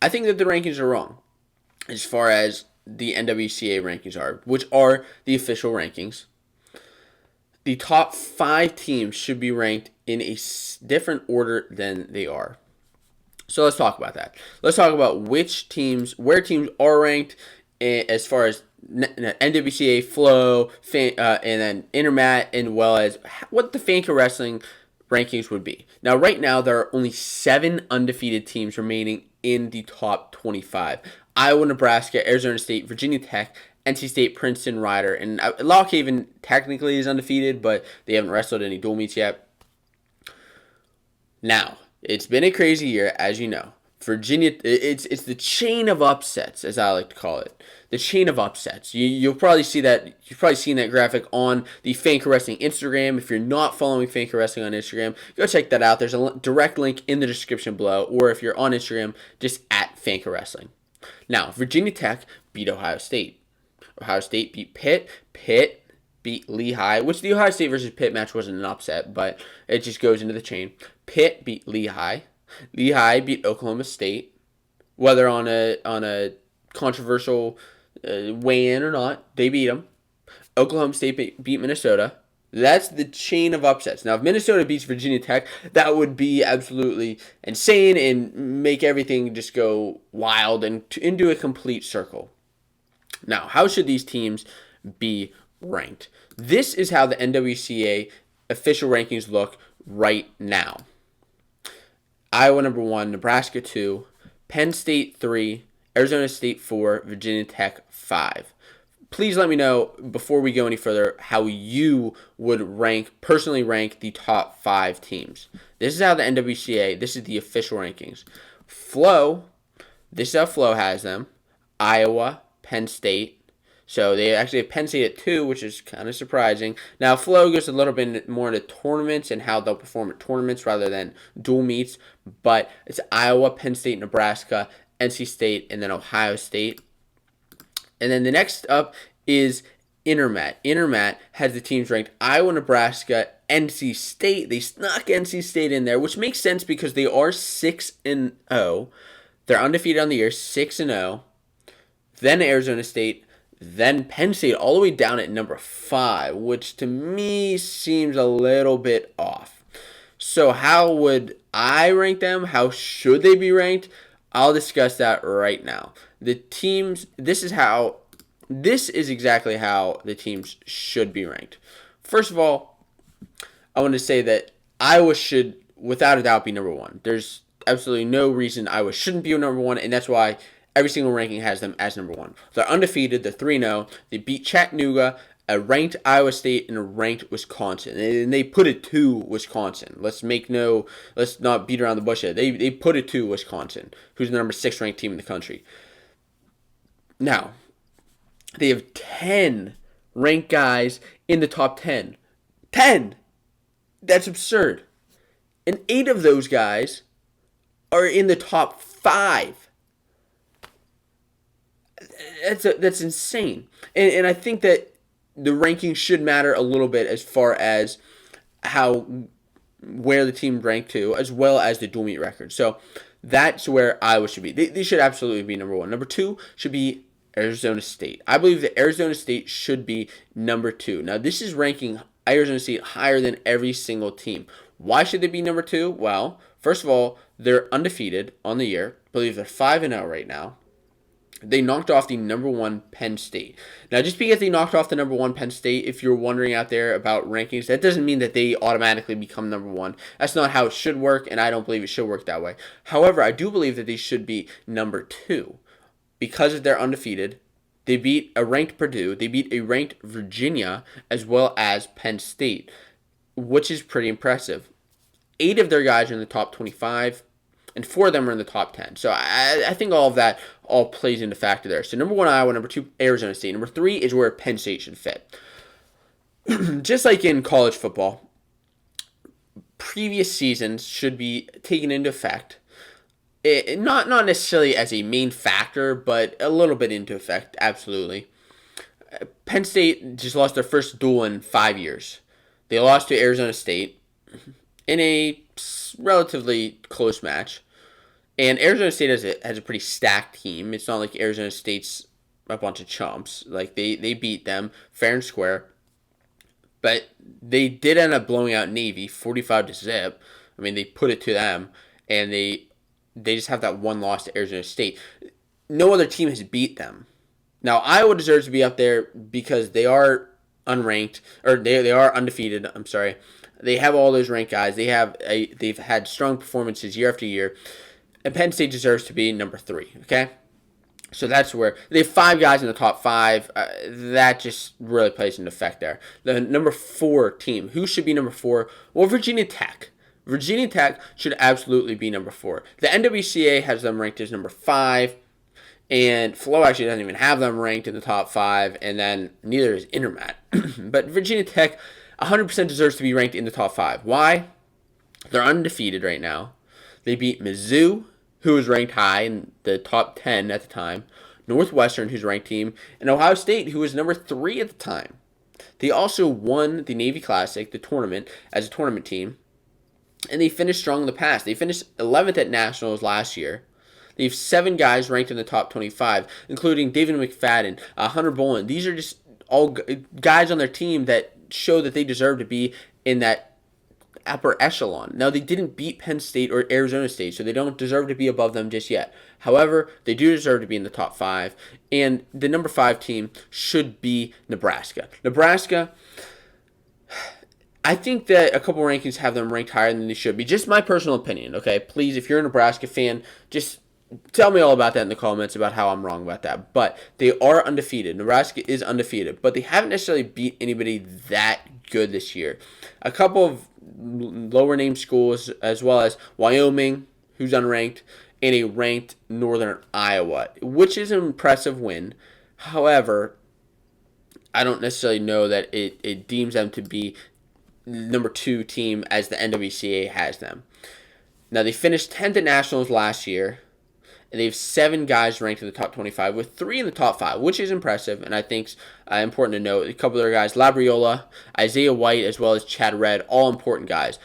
I think that the rankings are wrong as far as the NWCA rankings are, which are the official rankings. The top 5 teams should be ranked in a different order than they are. So let's talk about that. Let's talk about where teams are ranked as far as NWCA, Flow, and then Intermat, and well as what the Fanco Wrestling rankings would be. Now, right now, there are only 7 undefeated teams remaining in the top 25. Iowa, Nebraska, Arizona State, Virginia Tech, NC State, Princeton, Rider, and Lock Haven technically is undefeated, but they haven't wrestled any dual meets yet. Now, it's been a crazy year, as you know. Virginia, it's the chain of upsets, as I like to call it. The chain of upsets. You'll probably see that. You've probably seen that graphic on the Fanco Wrestling Instagram. If you're not following Fanco Wrestling on Instagram, go check that out. There's a direct link in the description below, or if you're on Instagram, just at Fanco Wrestling. Now, Virginia Tech beat Ohio State. Ohio State beat Pitt. Pitt beat Lehigh, which the Ohio State versus Pitt match wasn't an upset, but it just goes into the chain. Pitt beat Lehigh. Lehigh beat Oklahoma State. Whether on a controversial weigh-in or not, they beat them. Oklahoma State beat Minnesota. That's the chain of upsets. Now, if Minnesota beats Virginia Tech, that would be absolutely insane and make everything just go wild and into a complete circle. Now, how should these teams be ranked? This is how the NWCA official rankings look right now. Iowa number 1, Nebraska 2, Penn State 3, Arizona State 4, Virginia Tech 5. Please let me know before we go any further how you would personally rank the top 5 teams. This is how the NWCA, this is the official rankings. Flow, this is how Flow has them. Iowa, Penn State. So they actually have Penn State at 2, which is kind of surprising. Now, Flow goes a little bit more into tournaments and how they'll perform at tournaments rather than dual meets. But it's Iowa, Penn State, Nebraska, NC State, and then Ohio State. And then the next up is Intermat. Intermat has the teams ranked Iowa, Nebraska, NC State. They snuck NC State in there, which makes sense because they are 6-0. They're undefeated on the year, 6-0. Then Arizona State. Then Penn State all the way down at number 5, which to me seems a little bit off. So how would I rank them? How should they be ranked? I'll discuss that right now. The teams, this is exactly how the teams should be ranked. First of all, I want to say that Iowa should, without a doubt, be number 1. There's absolutely no reason Iowa shouldn't be number 1, and that's why every single ranking has them as number 1. They're undefeated. They're 3-0. They beat Chattanooga, a ranked Iowa State, and a ranked Wisconsin. And they put it to Wisconsin. Let's not beat around the bush here. They put it to Wisconsin, who's the number 6 ranked team in the country. Now, they have 10 ranked guys in the top 10. 10! That's absurd. And 8 of those guys are in the top 5. That's insane. And I think that the rankings should matter a little bit as far as where the team ranked to, as well as the dual meet record. So that's where Iowa should be. They should absolutely be number 1. Number 2 should be Arizona State. I believe that Arizona State should be number 2. Now, this is ranking Arizona State higher than every single team. Why should they be number 2? Well, first of all, they're undefeated on the year. I believe they're 5-0 right now. They knocked off the number 1 Penn State. Now, just because they knocked off the number 1 Penn State, if you're wondering out there about rankings, that doesn't mean that they automatically become number 1. That's not how it should work, and I don't believe it should work that way. However, I do believe that they should be number 2. Because they're undefeated, they beat a ranked Purdue, they beat a ranked Virginia, as well as Penn State, which is pretty impressive. 8 of their guys are in the top 25. And 4 of them are in the top 10. So I think all of that all plays into factor there. So number 1, Iowa. Number 2, Arizona State. Number 3 is where Penn State should fit. Just like in college football, previous seasons should be taken into effect. Not necessarily as a main factor, but a little bit into effect, absolutely. Penn State just lost their first duel in 5 years. They lost to Arizona State in a relatively close match. And Arizona State has a pretty stacked team. It's not like Arizona State's a bunch of chumps. Like they beat them fair and square. But they did end up blowing out Navy 45-0. I mean, they put it to them, and they just have that one loss to Arizona State. No other team has beat them. Now, Iowa deserves to be up there because they are unranked, or they are undefeated. I'm sorry. They have all those ranked guys. They've had strong performances year after year. And Penn State deserves to be number 3, okay? So that's where they have 5 guys in the top 5. That just really plays an effect there. The number 4 team, who should be number 4? Well, Virginia Tech. Virginia Tech should absolutely be number 4. The NWCA has them ranked as number 5, and Flow actually doesn't even have them ranked in the top 5, and then neither is Intermat. But Virginia Tech 100% deserves to be ranked in the top 5. Why? They're undefeated right now. They beat Mizzou, who was ranked high in the top 10 at the time, Northwestern, who's a ranked team, and Ohio State, who was number 3 at the time. They also won the Navy Classic, the tournament, as a tournament team, and they finished strong in the past. They finished 11th at Nationals last year. They have 7 guys ranked in the top 25, including David McFadden, Hunter Boland. These are just all guys on their team that show that they deserve to be in that upper echelon. Now, they didn't beat Penn State or Arizona State, so they don't deserve to be above them just yet. However, they do deserve to be in the top 5, and the number 5 team should be Nebraska. Nebraska, I think that a couple rankings have them ranked higher than they should be. Just my personal opinion, okay? Please, if you're a Nebraska fan, just tell me all about that in the comments about how I'm wrong about that. But they are undefeated. Nebraska is undefeated, but they haven't necessarily beat anybody that good this year. A couple of lower name schools, as well as Wyoming, who's unranked, and a ranked Northern Iowa, which is an impressive win. However, I don't necessarily know that it deems them to be number 2 team as the NWCA has them. Now, they finished 10th at Nationals last year, and they have 7 guys ranked in the top 25, with 3 in the top 5, which is impressive, and I think it's important to note. A couple of their guys, Labriola, Isaiah White, as well as Chad Redd, all important guys.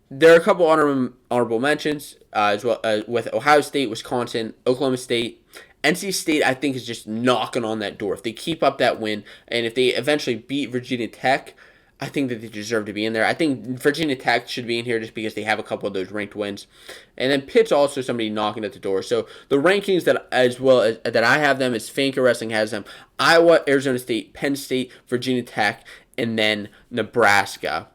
There are a couple honorable mentions, as well with Ohio State, Wisconsin, Oklahoma State. NC State, I think, is just knocking on that door. If they keep up that win, and if they eventually beat Virginia Tech, I think that they deserve to be in there. I think Virginia Tech should be in here just because they have a couple of those ranked wins. And then Pitt's also somebody knocking at the door. So the rankings that I have them is Fanco Wrestling has them: Iowa, Arizona State, Penn State, Virginia Tech, and then Nebraska.